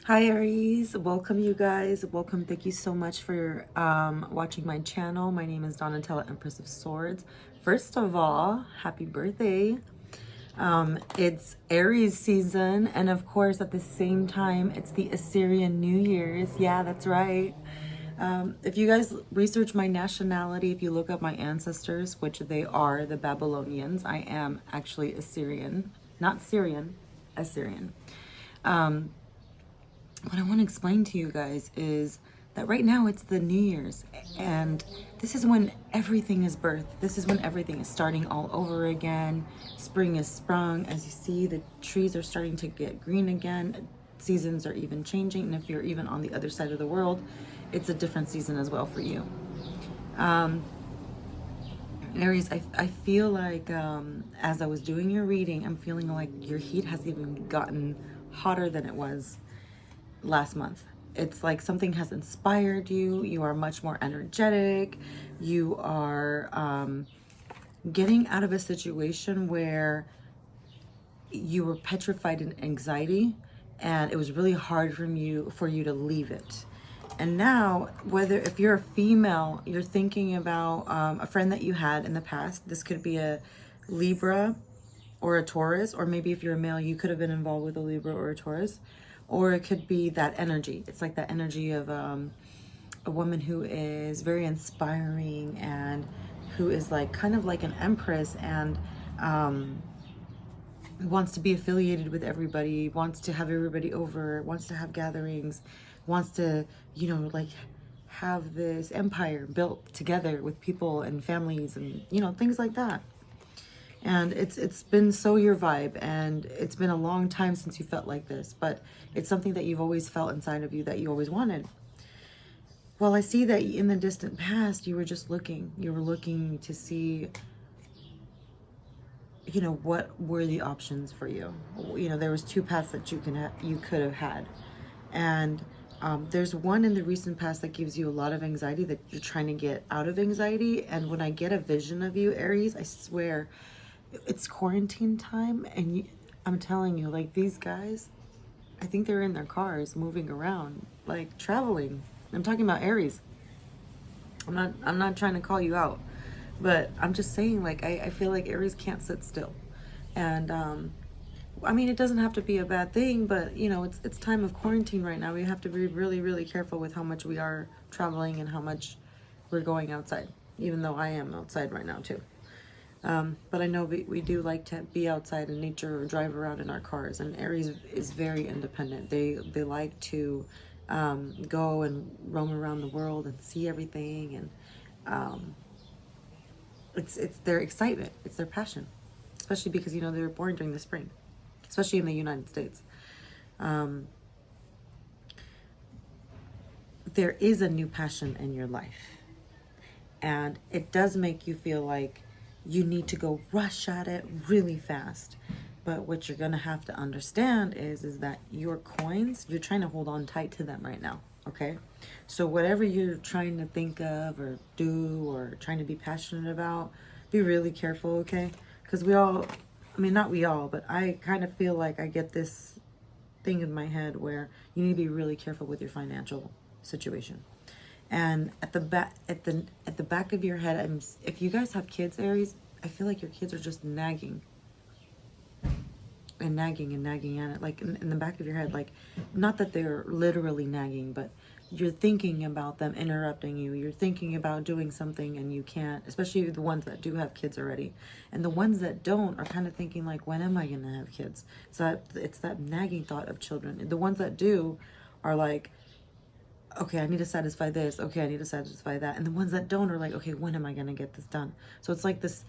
Hi Aries, welcome you guys. Welcome. Thank you so much for watching my channel. My name is Donatella, Empress of Swords. First of all, happy birthday. It's Aries season, and of course at the same time it's the Assyrian New Year's. Yeah, that's right. If you guys research my nationality, if you look up my ancestors, which they are the Babylonians, I am actually Assyrian, not Syrian, Assyrian. What I want to explain to you guys is that right now it's the New Year's, and this is when everything is birthed. This is when everything is starting all over again. Spring is sprung. As you see, the trees are starting to get green again. Seasons are even changing, and if you're even on the other side of the world, it's a different season as well for you. Aries, I feel like as I was doing your reading, I'm feeling like your heat has even gotten hotter than it was last month. It's like something has inspired you. You are much more energetic. You are getting out of a situation where you were petrified in anxiety, and it was really hard for you to leave it. And now, whether if you're a female, you're thinking about a friend that you had in the past. This could be a Libra or a Taurus, or maybe if you're a male, you could have been involved with a Libra or a Taurus, or it could be that energy. It's like that energy of a woman who is very inspiring and who is like kind of like an empress, and wants to be affiliated with everybody, wants to have everybody over, wants to have gatherings, wants to, like have this empire built together with people and families and, things like that. And it's been so your vibe, and it's been a long time since you felt like this, but it's something that you've always felt inside of you that you always wanted. Well, I see that in the distant past, you were just looking. You were looking to see, what were the options for you. There was two paths that you could have had. And there's one in the recent past that gives you a lot of anxiety, that you're trying to get out of anxiety. And when I get a vision of you, Aries, I swear it's quarantine time, and I'm telling you, like, these guys, I think they're in their cars moving around, like traveling. I'm talking about Aries. I'm not trying to call you out, but I'm just saying, like, I feel like Aries can't sit still. And I mean, it doesn't have to be a bad thing, but it's time of quarantine right now. We have to be really, really careful with how much we are traveling and how much we're going outside, even though I am outside right now too. But I know we do like to be outside in nature or drive around in our cars. And Aries is very independent. They like to go and roam around the world and see everything. And it's their excitement. It's their passion, especially because they were born during the spring, especially in the United States. There is a new passion in your life, and it does make you feel like you need to go rush at it really fast. But what you're gonna have to understand is that your coins, you're trying to hold on tight to them right now. Okay, so whatever you're trying to think of or do or trying to be passionate about, be really careful. Okay, because not we all, but I kind of feel like I get this thing in my head where you need to be really careful with your financial situation. And at the back of your head, if you guys have kids, Aries, I feel like your kids are just nagging and nagging and nagging at it, like in the back of your head. Like, not that they're literally nagging, but you're thinking about them interrupting you. You're thinking about doing something and you can't, especially the ones that do have kids already. And the ones that don't are kind of thinking like, when am I going to have kids? So it's that nagging thought of children. The ones that do are like, okay, I need to satisfy this. Okay, I need to satisfy that. And the ones that don't are like, okay, when am I going to get this done? So it's like this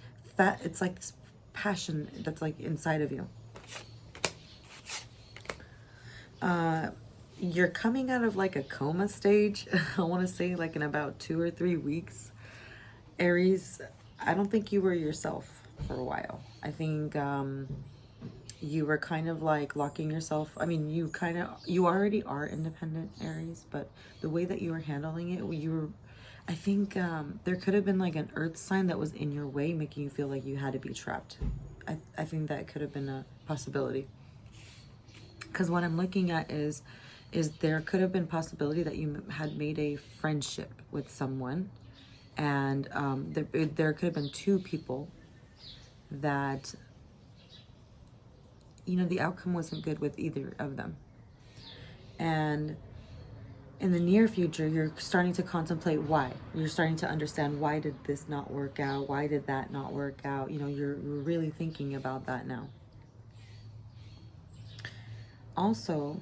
passion that's like inside of you. You're coming out of like a coma stage. I want to say like in about 2 or 3 weeks. Aries, I don't think you were yourself for a while. I think you were kind of like locking yourself. I mean, you already are independent, Aries, but the way that you were handling it, I think there could have been like an earth sign that was in your way, making you feel like you had to be trapped. I think that could have been a possibility. Because what I'm looking at is is there could have been possibility that you had made a friendship with someone, and there could have been two people that, the outcome wasn't good with either of them. And in the near future, you're starting to contemplate why. You're starting to understand, why did this not work out? Why did that not work out? You're really thinking about that now. Also,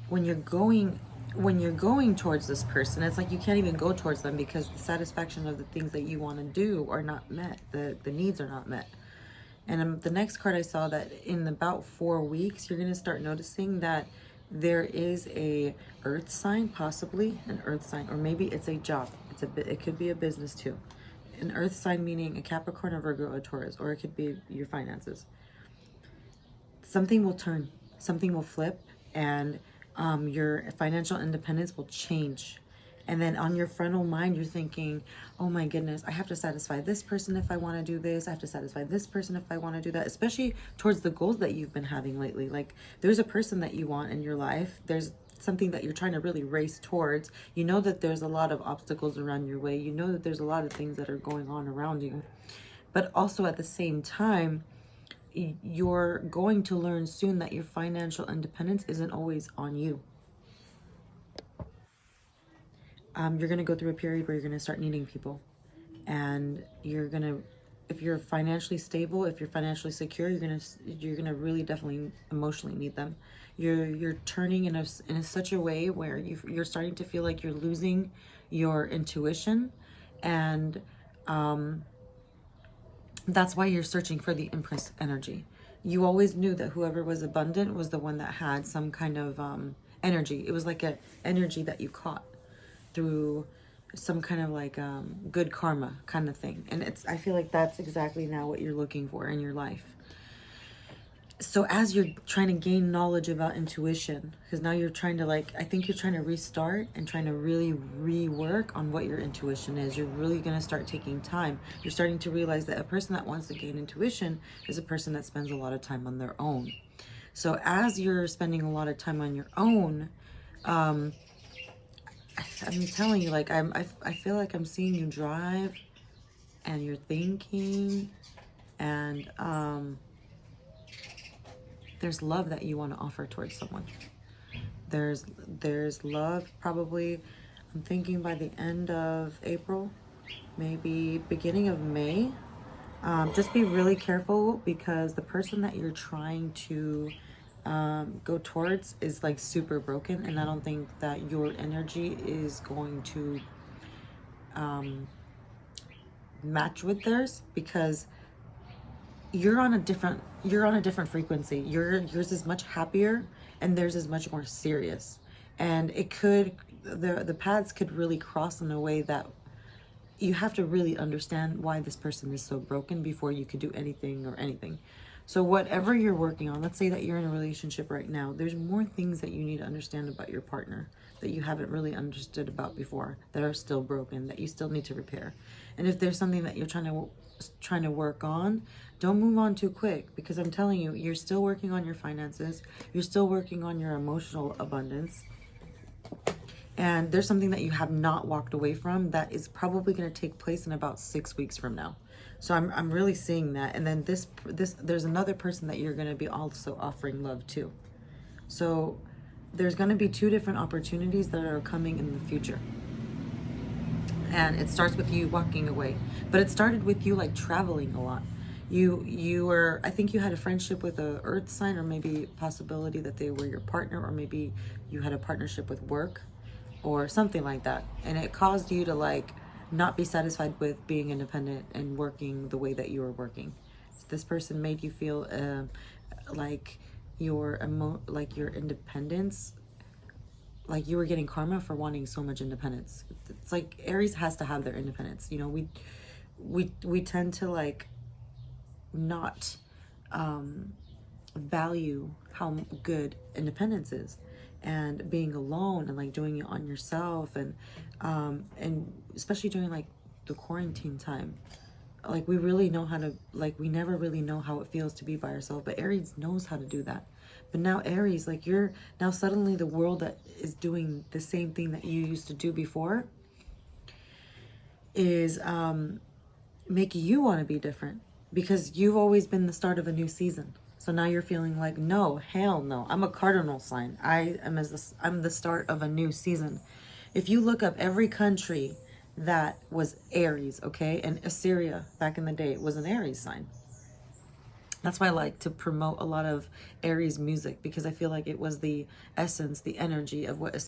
when you're going towards this person, it's like you can't even go towards them because the satisfaction of the things that you want to do are not met. The needs are not met. And the next card I saw, that in about 4 weeks, you're going to start noticing that there is a earth sign, possibly an earth sign, or maybe it's a job. It could be a business too. An earth sign meaning a Capricorn, a Virgo, a Taurus, or it could be your finances. Something will turn, something will flip, and your financial independence will change. And then on your frontal mind, you're thinking, oh my goodness, I have to satisfy this person if I want to do this. I have to satisfy this person if I want to do that, especially towards the goals that you've been having lately. Like, there's a person that you want in your life. There's something that you're trying to really race towards. You know that there's a lot of obstacles around your way. You know that there's a lot of things that are going on around you. But also at the same time, you're going to learn soon that your financial independence isn't always on you. You're going to go through a period where you're going to start needing people, and you're going to, if you're financially stable, if you're financially secure, you're going to really definitely emotionally need them. You're turning in such a way where you're starting to feel like you're losing your intuition, and that's why you're searching for the Empress energy. You always knew that whoever was abundant was the one that had some kind of energy. It was like an energy that you caught through some kind of like good karma kind of thing. And I feel like that's exactly now what you're looking for in your life. So as you're trying to gain knowledge about intuition, because now you're trying to I think you're trying to restart and trying to really rework on what your intuition is. You're really going to start taking time. You're starting to realize that a person that wants to gain intuition is a person that spends a lot of time on their own. So as you're spending a lot of time on your own, I'm telling you, I feel like I'm seeing you drive, and you're thinking, and there's love that you want to offer towards someone. There's love, probably, I'm thinking by the end of April, maybe beginning of May. Just be really careful, because the person that you're trying to go towards is like super broken, and I don't think that your energy is going to match with theirs, because you're on a different frequency. Yours is much happier, and theirs is much more serious, and the paths could really cross in a way that you have to really understand why this person is so broken before you could do anything. So whatever you're working on, let's say that you're in a relationship right now, there's more things that you need to understand about your partner that you haven't really understood about before, that are still broken, that you still need to repair. And if there's something that you're trying to work on, don't move on too quick, because I'm telling you, you're still working on your finances, you're still working on your emotional abundance, and there's something that you have not walked away from that is probably going to take place in about 6 weeks from now. So I'm really seeing that. And then there's another person that you're going to be also offering love to. So there's going to be 2 different opportunities that are coming in the future. And it starts with you walking away, but it started with you like traveling a lot. I think you had a friendship with a earth sign, or maybe possibility that they were your partner, or maybe you had a partnership with work or something like that. And it caused you to not be satisfied with being independent and working the way that you were working. So this person made you feel like your independence, like you were getting karma for wanting so much independence. It's like Aries has to have their independence. We tend to not value how good independence is, and being alone, and doing it on yourself, and especially during the quarantine time. like we really know how to, like we never really know how it feels to be by ourselves, but Aries knows how to do that. But now Aries, like you're now suddenly the world that is doing the same thing that you used to do before is making you want to be different, because you've always been the start of a new season. So now you're feeling like, no, hell no, I'm a cardinal sign. I'm the start of a new season. If you look up every country that was Aries, okay, and Assyria back in the day was an Aries sign. That's why I like to promote a lot of Aries music, because I feel like it was the essence, the energy of what